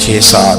6-7,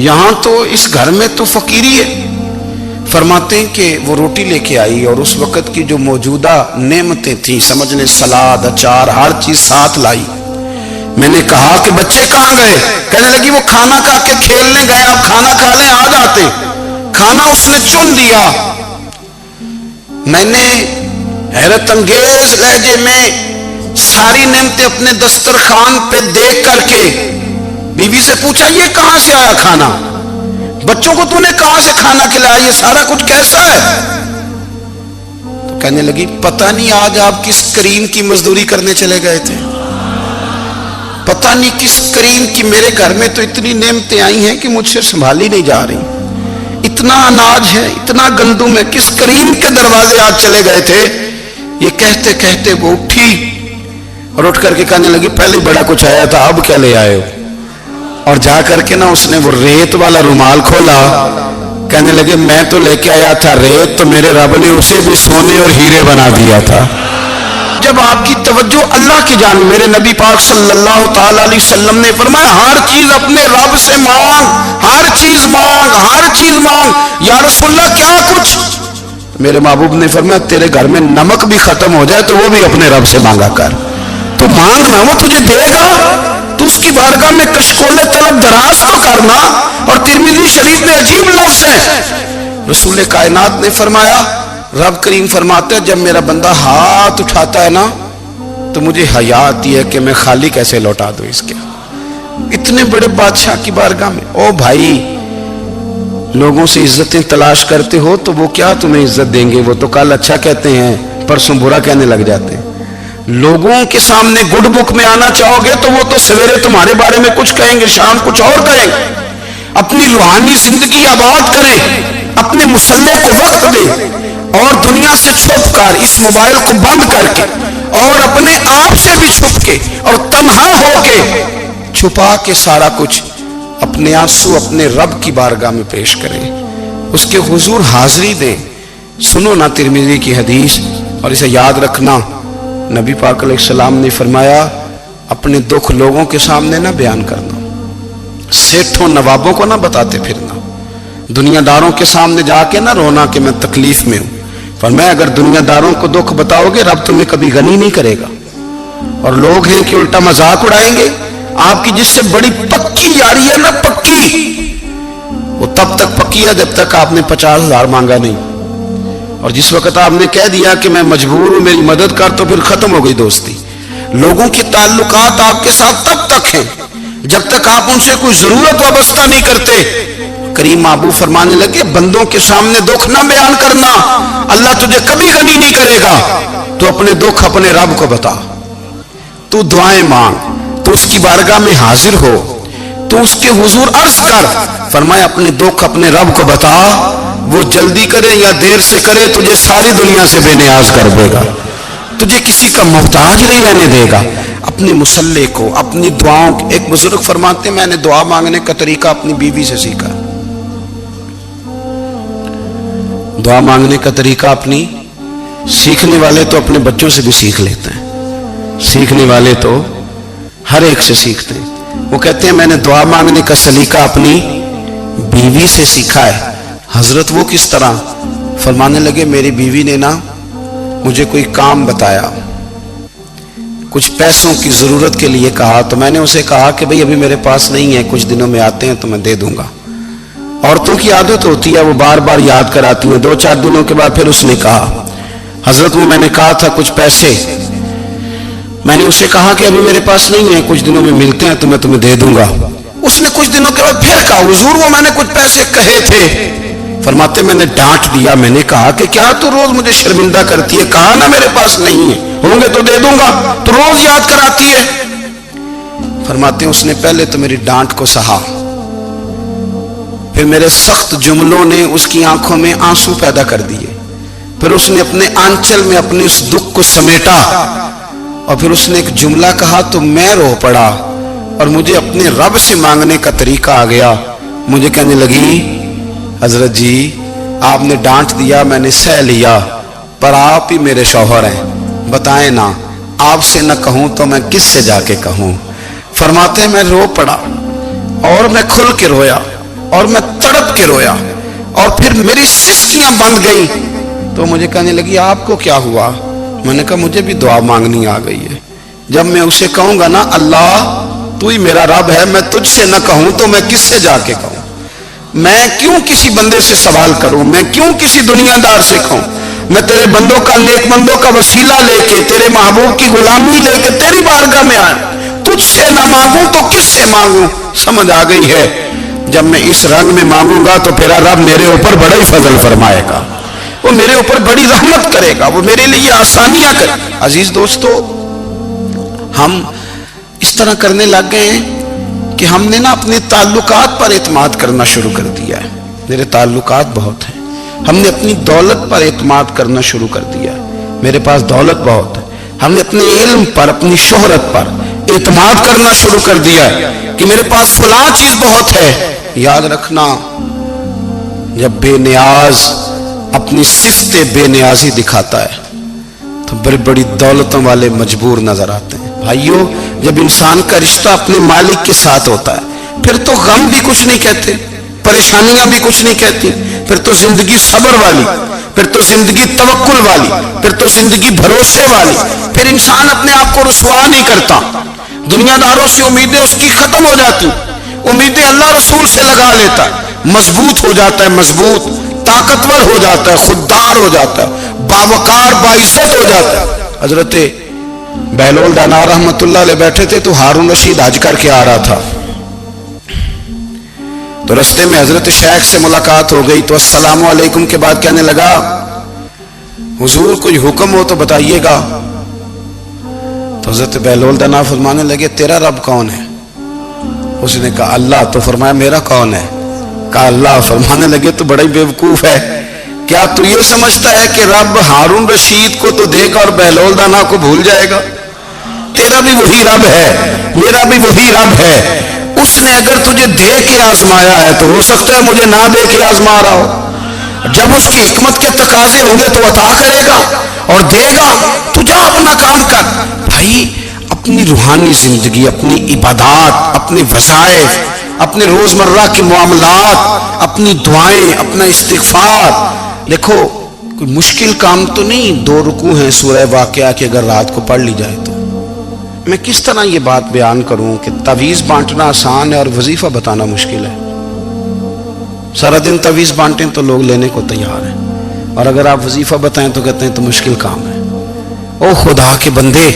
یہاں تو اس گھر میں تو فقیری ہے. فرماتے ہیں کہ وہ روٹی لے کے آئی اور اس وقت کی جو موجودہ نعمتیں تھیں سمجھ لیں سلاد اچار ہر چیز ساتھ لائی. میں نے کہا کہ بچے کہاں گئے؟ کہنے لگی وہ کھانا کھا کے کھیلنے گئے، آپ کھانا کھا لیں آ جاتے. کھانا اس نے چن دیا. میں نے حیرت انگیز لہجے میں ساری نعمتیں اپنے دسترخوان پہ دیکھ کر کے بیوی سے پوچھا یہ کہاں سے آیا کھانا؟ بچوں کو تو نے کہاں سے کھانا کھلایا؟ یہ سارا کچھ کیسا ہے؟ تو کہنے لگی پتہ نہیں آج آپ کس کریم کی مزدوری کرنے چلے گئے تھے، پتہ نہیں کس کریم کی. میرے گھر میں تو اتنی نعمتیں آئی ہیں کہ مجھ سے سنبھالی نہیں جا رہی. اتنا اناج ہے، اتنا گندم ہے، کس کریم کے دروازے آج چلے گئے تھے؟ یہ کہتے کہتے وہ اٹھی اور اٹھ کر کے کہنے لگی پہلے بڑا کچھ آیا تھا، اب کیا لے آئے ہو؟ اور جا کر کے نا اس نے وہ ریت والا رومال کھولا. کہنے لگے میں تو لے کے آیا تھا ریت، تو میرے رب نے اسے بھی سونے اور ہیرے بنا دیا تھا. جب آپ کی توجہ اللہ کی جانب، میرے نبی پاک صلی اللہ تعالی علیہ وسلم نے فرمایا ہر چیز اپنے رب سے مانگ، ہر چیز مانگ، ہر چیز مانگ. یا رسول اللہ کیا کچھ؟ میرے محبوب نے فرمایا تیرے گھر میں نمک بھی ختم ہو جائے تو وہ بھی اپنے رب سے مانگا کر. تو مانگنا وہ تجھے دے گا، تو اس کی بارگاہ میں کشکول طلب دراز تو کرنا. اور ترمذی شریف میں عجیب لفظ ہے، رسول کائنات نے فرمایا، رب کریم فرماتے ہیں جب میرا بندہ ہاتھ اٹھاتا ہے نا تو مجھے حیا آتی ہے کہ میں خالی کیسے لوٹا دوں اس کے. اتنے بڑے بادشاہ کی بارگاہ میں. او بھائی لوگوں سے عزتیں تلاش کرتے ہو تو وہ کیا تمہیں عزت دیں گے؟ وہ تو کل اچھا کہتے ہیں پرسوں برا کہنے لگ جاتے ہیں. لوگوں کے سامنے گڈ بک میں آنا چاہو گے تو وہ تو سویرے تمہارے بارے میں کچھ کہیں گے، شام کچھ اور کہیں گے. اپنی روحانی زندگی آباد کریں، اپنے مسلح کو وقت دیں اور دنیا سے چھپ کر اس موبائل کو بند کر کے اور اپنے آپ سے بھی چھپ کے اور تنہا ہو کے چھپا کے سارا کچھ اپنے آنسو اپنے رب کی بارگاہ میں پیش کریں، اس کے حضور حاضری دیں. سنو نا ترمذی کی حدیث اور اسے یاد رکھنا. نبی پاک علیہ السلام نے فرمایا اپنے دکھ لوگوں کے سامنے نہ بیان کرنا، سیٹھوں نوابوں کو نہ بتاتے پھرنا، دنیا داروں کے سامنے جا کے نہ رونا کہ میں تکلیف میں ہوں. فرمایا اگر دنیا داروں کو دکھ بتاؤ گے رب تمہیں کبھی غنی نہیں کرے گا. اور لوگ ہیں کہ الٹا مذاق اڑائیں گے. آپ کی جس سے بڑی پکی یاری ہے نا، پکی، وہ تب تک پکی ہے جب تک آپ نے 50,000 مانگا نہیں. اور جس وقت آپ نے کہہ دیا کہ میں مجبور ہوں میری مدد کر تو پھر ختم ہو گئی دوستی. لوگوں کے تعلقات آپ کے ساتھ تب تک ہیں جب تک آپ ان سے کوئی ضرورت وابستہ نہیں کرتے. کریم محبوب فرمانے لگے بندوں کے سامنے دکھ نہ بیان کرنا، اللہ تجھے کبھی غنی نہیں کرے گا. تو اپنے دکھ اپنے رب کو بتا، تو دعائیں مانگ، تو اس کی بارگاہ میں حاضر ہو، تو اس کے حضور عرض کر. فرمایا اپنے دکھ اپنے رب کو بتا، وہ جلدی کرے یا دیر سے کرے تجھے ساری دنیا سے بے نیاز کر دے گا، تجھے کسی کا محتاج نہیں رہنے دے گا. اپنے مسلح کو، اپنی دعاؤں. ایک بزرگ فرماتے ہیں میں نے دعا مانگنے کا طریقہ اپنی بیوی سے سیکھا. دعا مانگنے کا طریقہ اپنی، سیکھنے والے تو اپنے بچوں سے بھی سیکھ لیتے ہیں، سیکھنے والے تو ہر ایک سے سیکھتے ہیں. وہ کہتے ہیں میں نے دعا مانگنے کا سلیقہ اپنی بیوی سے سیکھا ہے. حضرت وہ کس طرح؟ فرمانے لگے میری بیوی نے نا مجھے کوئی کام بتایا، کچھ پیسوں کی ضرورت کے لیے کہا، تو میں نے اسے کہا کہ بھئی ابھی میرے پاس نہیں ہے، کچھ دنوں میں آتے ہیں تو میں دے دوں گا. عورتوں کی عادت ہوتی ہے وہ بار بار یاد کراتی ہیں. 2-4 دنوں کے بعد پھر اس نے کہا حضرت وہ میں نے کہا تھا کچھ پیسے، میں نے اسے کہا کہ ابھی میرے پاس نہیں ہے، کچھ دنوں میں ملتے ہیں تو میں تمہیں دے دوں گا. اس نے کچھ دنوں کے بعد پھر کہا حضور وہ میں نے کچھ پیسے کہے تھے. فرماتے میں نے ڈانٹ دیا، میں نے کہا کہ کیا تو روز مجھے شرمندہ کرتی ہے، کہا نا میرے پاس نہیں ہے، ہوں گے تو دے دوں گا، تو روز یاد کراتی ہے. فرماتے ہیں اس نے پہلے تو میری ڈانٹ کو سہا، پھر میرے سخت جملوں نے اس کی آنکھوں میں آنسو پیدا کر دیے، پھر اس نے اپنے آنچل میں اپنے اس دکھ کو سمیٹا اور پھر اس نے ایک جملہ کہا تو میں رو پڑا اور مجھے اپنے رب سے مانگنے کا طریقہ آ گیا. مجھے کہنے لگی حضرت جی آپ نے ڈانٹ دیا میں نے سہ لیا، پر آپ ہی میرے شوہر ہیں، بتائیں نا آپ سے نہ کہوں تو میں کس سے جا کے کہوں. فرماتے ہیں میں رو پڑا اور میں کھل کے رویا اور میں تڑپ کے رویا اور پھر میری سستیاں بند گئی. تو مجھے کہنے لگی آپ کو کیا ہوا؟ میں نے کہا مجھے بھی دعا مانگنی آ گئی ہے. جب میں اسے کہوں گا نا اللہ تو ہی میرا رب ہے، میں تجھ سے نہ کہوں تو میں کس سے جا کے کہوں؟ میں کیوں کسی بندے سے سوال کروں؟ میں کیوں کسی دنیا دار سے کہوں؟ میں تیرے بندوں کا، نیک بندوں کا وسیلہ لے کے، تیرے محبوب کی غلامی لے کے تیری بارگاہ میں آیا. تجھ سے نہ مانگوں تو کس سے مانگوں؟ سمجھ آ گئی ہے. جب میں اس رنگ میں مانگوں گا تو پھر رب میرے اوپر بڑا ہی فضل فرمائے گا، وہ میرے اوپر بڑی رحمت کرے گا، وہ میرے لیے آسانیاں کرے. عزیز دوستو، ہم اس طرح کرنے لگ گئے ہیں کہ ہم نے نا اپنے تعلقات پر اعتماد کرنا شروع کر دیا ہے. میرے تعلقات بہت ہیں. ہم نے اپنی دولت پر اعتماد کرنا شروع کر دیا ہے. میرے پاس دولت بہت ہے. ہم نے اپنے علم پر، اپنی شہرت پر اعتماد کرنا شروع کر دیا ہے کہ میرے پاس فلاں چیز بہت ہے. یاد رکھنا، جب بے نیاز اپنی صفت بے نیازی دکھاتا ہے تو بڑی بڑی دولتوں والے مجبور نظر آتے ہیں. بھائیو، جب انسان کا رشتہ اپنے مالک کے ساتھ ہوتا ہے پھر تو غم بھی کچھ نہیں کہتے، پریشانیاں بھی کچھ نہیں کہتی. پھر تو زندگی صبر والی، پھر تو زندگی توکل والی، پھر تو زندگی بھروسے والی. پھر انسان اپنے آپ کو رسوا نہیں کرتا. دنیا داروں سے امیدیں اس کی ختم ہو جاتی، امیدیں اللہ رسول سے لگا لیتا ہے. مضبوط ہو جاتا ہے، مضبوط، طاقتور ہو جاتا ہے، خوددار ہو جاتا ہے، باوقار، باعزت ہو جاتا ہے. حضرت بہلول دانا رحمت اللہ علیہ بیٹھے تھے تو ہارون رشید حج کر کے آ رہا تھا. تو رستے میں حضرت شیخ سے ملاقات ہو گئی تو السلام علیکم کے بعد کہنے لگا حضور کوئی حکم ہو تو بتائیے گا. تو حضرت بہلول دانا فرمانے لگے تیرا رب کون ہے؟ اس نے کہا اللہ. تو فرمایا میرا کون ہے؟ کہا اللہ. فرمانے لگے تو بڑا ہی بیوقوف ہے، کیا تو یہ سمجھتا ہے کہ رب ہارون رشید کو تو دے گا اور بہلول دانا کو بھول جائے گا؟ تیرا بھی وہی رب ہے، میرا بھی وہی رب ہے. اس نے اگر تجھے دے کے آزمایا ہے تو ہو سکتا ہے مجھے نہ دے کے آزما رہا ہو. جب اس کی حکمت کے تقاضے ہوں گے تو عطا کرے گا اور دے گا. تو جا اپنا کام کر. بھائی، اپنی روحانی زندگی، اپنی عبادات، اپنے وظائف، اپنے روزمرہ کے معاملات، اپنی دعائیں، اپنا استغفار. دیکھو کوئی مشکل کام تو نہیں. 2 رکوع ہیں سورہ واقعہ کہ اگر رات کو پڑھ لی جائے تو. میں کس طرح یہ بات بیان کروں کہ تعویذ بانٹنا آسان ہے اور وظیفہ بتانا مشکل ہے. سارا دن تعویذ بانٹیں تو لوگ لینے کو تیار ہیں، اور اگر آپ وظیفہ بتائیں تو کہتے ہیں تو مشکل کام ہے. او خدا کے بندے،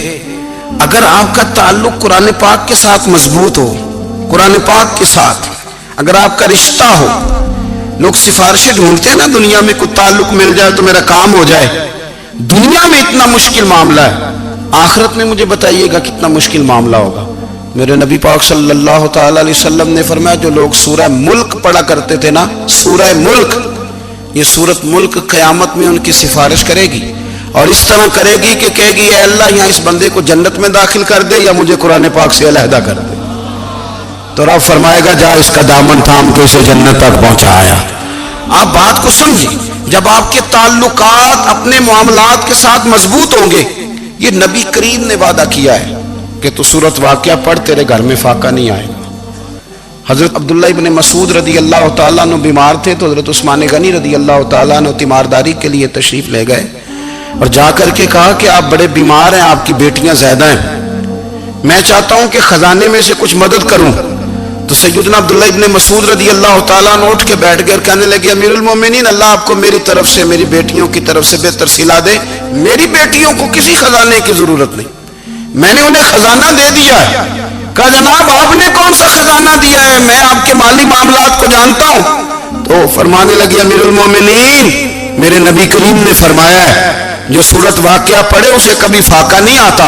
اگر آپ کا تعلق قرآن پاک کے ساتھ مضبوط ہو، قرآن پاک کے ساتھ اگر آپ کا رشتہ ہو، لوگ سفارشیں ڈھونڈتے ہیں نا دنیا میں، کوئی تعلق مل جائے تو میرا کام ہو جائے. دنیا میں اتنا مشکل معاملہ ہے، آخرت میں مجھے بتائیے گا کتنا مشکل معاملہ ہوگا. میرے نبی پاک صلی اللہ تعالی علیہ وسلم نے فرمایا جو لوگ سورہ ملک پڑھا کرتے تھے نا، سورہ ملک، یہ سورت ملک قیامت میں ان کی سفارش کرے گی اور اس طرح کرے گی کہ کہے گی اے اللہ یہاں اس بندے کو جنت میں داخل کر دے یا مجھے قرآن پاک سے علیحدہ کر دے. تو رب فرمائے گا جا اس کا دامن تھام کے اسے جنت تک پہنچایا. آپ بات کو سمجھیں، جب آپ کے تعلقات اپنے معاملات کے ساتھ مضبوط ہوں گے. یہ نبی کریم نے وعدہ کیا ہے کہ تو سورت واقعہ پڑھ تیرے گھر میں فاقہ نہیں آئے گا. حضرت عبداللہ ابن مسعود رضی اللہ تعالیٰ عنہ بیمار تھے تو حضرت عثمان غنی رضی اللہ تعالیٰ عنہ تیمارداری کے لیے تشریف لے گئے اور جا کر کے کہا کہ آپ بڑے بیمار ہیں، آپ کی بیٹیاں زیادہ ہیں، میں چاہتا ہوں کہ خزانے میں سے کچھ مدد کروں. تو سیدنا عبداللہ ابن مسعود رضی اللہ تعالیٰ عنہ اٹھ کے بیٹھ گئے اور کہنے لگے امیر المومنین، اللہ آپ کو میری طرف سے، میری بیٹیوں کی طرف سے بہتر صلہ دے. میری بیٹیوں کو کسی خزانے کی ضرورت نہیں، میں نے انہیں خزانہ دے دیا ہے. کہا جناب آپ نے کون سا خزانہ دیا ہے، میں آپ کے مالی معاملات کو جانتا ہوں. تو فرمانے لگے امیر المومنین، میرے نبی کریم نے فرمایا ہے جو سورت واقعہ پڑھے اسے کبھی فاقہ نہیں آتا.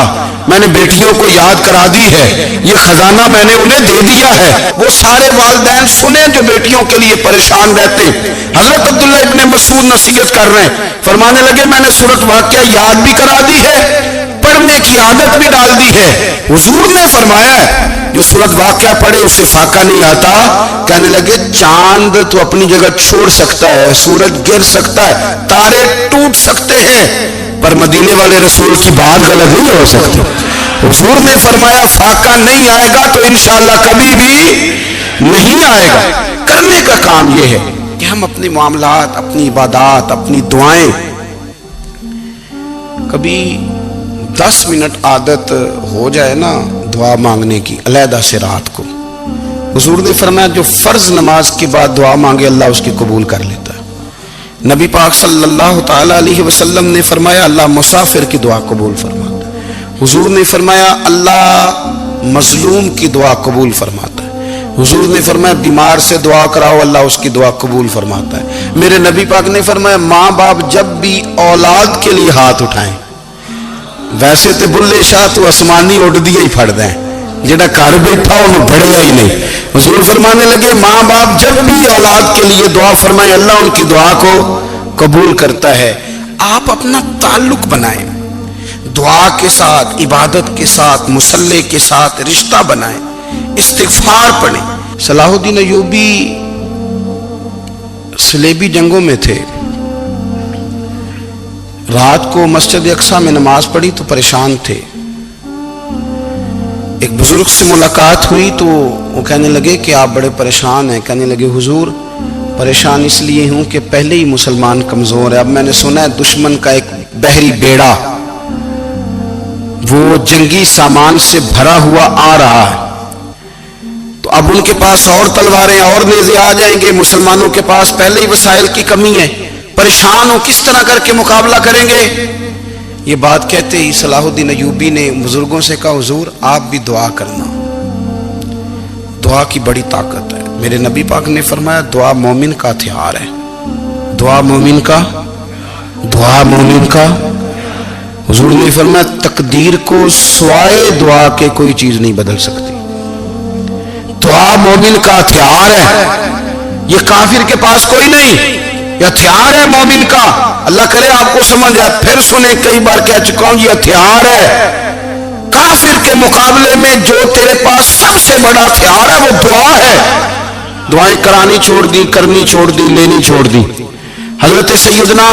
میں نے بیٹیوں کو یاد کرا دی ہے، یہ خزانہ میں نے انہیں دے دیا ہے. وہ سارے والدین سنیں جو بیٹیوں کے لیے پریشان رہتے. حضرت عبداللہ ابن مسعود نصیحت کر رہے ہیں، فرمانے لگے میں نے سورت واقعہ یاد بھی کرا دی ہے، پڑھنے کی عادت بھی ڈال دی ہے. حضور نے فرمایا ہے جو سورت واقعہ پڑھے اسے فاقہ نہیں آتا. کہنے لگے چاند تو اپنی جگہ چھوڑ سکتا ہے، سورج گر سکتا ہے، تارے ٹوٹ سکتے ہیں، پر مدینے والے رسول کی بات غلط نہیں ہو سکتی. حضور نے فرمایا فاقہ نہیں آئے گا تو انشاءاللہ کبھی بھی نہیں آئے گا. کرنے کا کام یہ ہے کہ ہم اپنے معاملات، اپنی عبادات، اپنی دعائیں کبھی 10 منٹ عادت ہو جائے نا دعا مانگنے کی علیحدہ سے رات کو. حضور نے فرمایا جو فرض نماز کے بعد دعا مانگے اللہ اس کی قبول کر لیتا ہے. نبی پاک صلی اللہ تعالی علیہ وسلم نے فرمایا اللہ مسافر کی دعا قبول فرماتا ہے. حضور نے فرمایا اللہ مظلوم کی دعا قبول فرماتا ہے. حضور نے فرمایا بیمار سے دعا کراؤ اللہ اس کی دعا قبول فرماتا ہے. میرے نبی پاک نے فرمایا ماں باپ جب بھی اولاد کے لیے ہاتھ اٹھائیں، ویسے تو بلے شاہ تو آسمانی اڑ دیا ہی پھڑ دیں، جڑا گھر بیٹھا انہوں بڑھیا ہی نہیں. حضور فرمانے لگے ماں باپ جب بھی اولاد کے لیے دعا فرمائیں اللہ ان کی دعا کو قبول کرتا ہے. آپ اپنا تعلق بنائیں دعا کے ساتھ، عبادت کے ساتھ، مصلی کے ساتھ رشتہ بنائیں، استغفار پڑھیں. صلاح الدین ایوبی صلیبی جنگوں میں تھے. رات کو مسجد اقصی میں نماز پڑھی تو پریشان تھے. ایک بزرگ سے ملاقات ہوئی تو وہ کہنے لگے کہ آپ بڑے پریشان ہیں. کہنے لگے حضور پریشان اس لیے ہوں کہ پہلے ہی مسلمان کمزور ہے، اب میں نے سنا ہے دشمن کا ایک بحری بیڑا وہ جنگی سامان سے بھرا ہوا آ رہا ہے، تو اب ان کے پاس اور تلواریں اور نیزے آ جائیں گے، مسلمانوں کے پاس پہلے ہی وسائل کی کمی ہے، پریشان ہو کس طرح کر کے مقابلہ کریں گے. یہ بات کہتے ہی صلاح الدین ایوبی نے بزرگوں سے کہا حضور آپ بھی دعا کرنا، دعا کی بڑی طاقت ہے. میرے نبی پاک نے فرمایا دعا مومن کا ہتھیار ہے، دعا مومن کا، دعا مومن کا. حضور نے فرمایا تقدیر کو سوائے دعا کے کوئی چیز نہیں بدل سکتی. دعا مومن کا ہتھیار ہے، یہ کافر کے پاس کوئی نہیں، یہ ہتھیار ہے مومن کا. اللہ کرے آپ کو سمجھ آئے. پھر سنیں کئی بار کہہ چکا ہوں یہ ہتھیار ہے. کافر کے مقابلے میں جو تیرے پاس سب سے بڑا ہتھیار ہے وہ دعا ہے. دعائیں کرانی چھوڑ دی، کرنی چھوڑ دی، لینی چھوڑ دی. حضرت سیدنا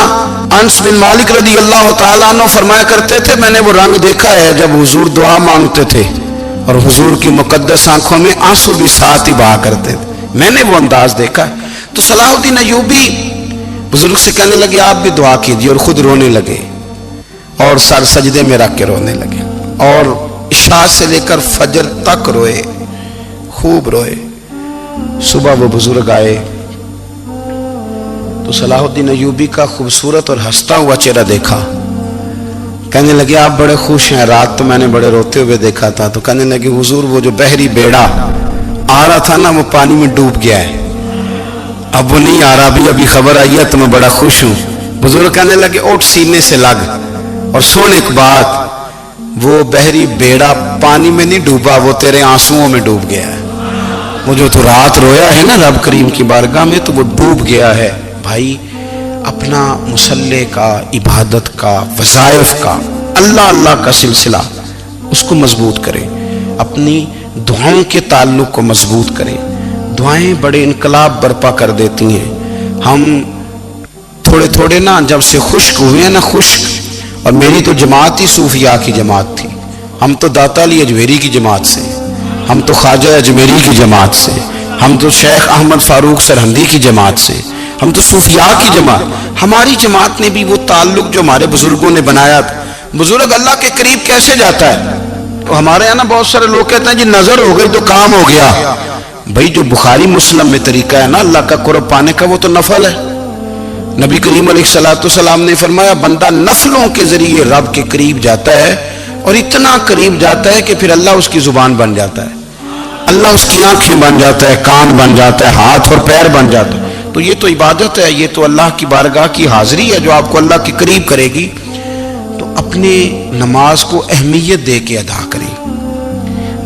انس بن مالک رضی اللہ تعالیٰ عنہ فرمایا کرتے تھے میں نے وہ رنگ دیکھا ہے جب حضور دعا مانگتے تھے اور حضور کی مقدس آنکھوں میں آنسو بھی ساتھ ہی بہا کرتے تھے، میں نے وہ انداز دیکھا ہے. تو صلاح الدین ایوبی بزرگ سے کہنے لگے آپ بھی دعا کیجیے، اور خود رونے لگے اور سر سجدے میں رکھ کے رونے لگے اور عشاء سے لے کر فجر تک روئے، خوب روئے. صبح وہ بزرگ آئے تو صلاح الدین ایوبی کا خوبصورت اور ہنستا ہوا چہرہ دیکھا. کہنے لگے آپ بڑے خوش ہیں، رات تو میں نے بڑے روتے ہوئے دیکھا تھا. تو کہنے لگے حضور وہ جو بحری بیڑا آ رہا تھا نا وہ پانی میں ڈوب گیا ہے، اب وہ نہیں آ رہا، ابھی خبر آئی ہے تو میں بڑا خوش ہوں. بزرگ کہنے لگے اٹھ سینے سے لگ اور سن ایک بات، وہ بحری بیڑا پانی میں نہیں ڈوبا، وہ تیرے آنسوؤں میں ڈوب گیا ہے. وہ جو تو رات رویا ہے نا رب کریم کی بارگاہ میں تو وہ ڈوب گیا ہے. بھائی اپنا مصلی کا، عبادت کا، وظائف کا، اللہ اللہ کا سلسلہ اس کو مضبوط کرے، اپنی دعاؤں کے تعلق کو مضبوط کرے. دعائیں بڑے انقلاب برپا کر دیتی ہیں. ہم تھوڑے تھوڑے نا جب سے خشک ہوئے ہیں نا، خشک، اور میری تو جماعت ہی صوفیاء کی جماعت تھی. ہم تو داتا علی اجمیری کی جماعت سے، ہم تو خواجہ اجمیری کی جماعت سے، ہم تو شیخ احمد فاروق سرہندی کی جماعت سے، ہم تو صوفیاء کی جماعت. ہماری جماعت نے بھی وہ تعلق جو ہمارے بزرگوں نے بنایا تھا. بزرگ اللہ کے قریب کیسے جاتا ہے؟ تو ہمارے یہاں نا بہت سارے لوگ کہتے ہیں جی نظر ہو گئی تو کام ہو گیا. بھائی جو بخاری مسلم میں طریقہ ہے نا اللہ کا قرب پانے کا وہ تو نفل ہے. نبی کریم علیہ الصلوۃ والسلام نے فرمایا بندہ نفلوں کے ذریعے رب کے قریب جاتا ہے اور اتنا قریب جاتا ہے کہ پھر اللہ اس کی زبان بن جاتا ہے، اللہ اس کی آنکھیں بن جاتا ہے، کان بن جاتا ہے، ہاتھ اور پیر بن جاتا ہے. تو یہ تو عبادت ہے، یہ تو اللہ کی بارگاہ کی حاضری ہے جو آپ کو اللہ کے قریب کرے گی. تو اپنے نماز کو اہمیت دے کے ادا کریں،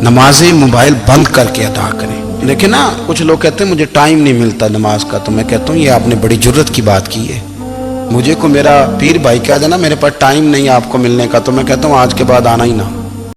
نمازیں موبائل بند کر کے ادا کریں. لیکن نا کچھ لوگ کہتے ہیں مجھے ٹائم نہیں ملتا نماز کا، تو میں کہتا ہوں یہ آپ نے بڑی جرت کی بات کی ہے. مجھے کو میرا پیر بھائی کہہ دینا میرے پاس ٹائم نہیں آپ کو ملنے کا، تو میں کہتا ہوں آج کے بعد آنا ہی نہ.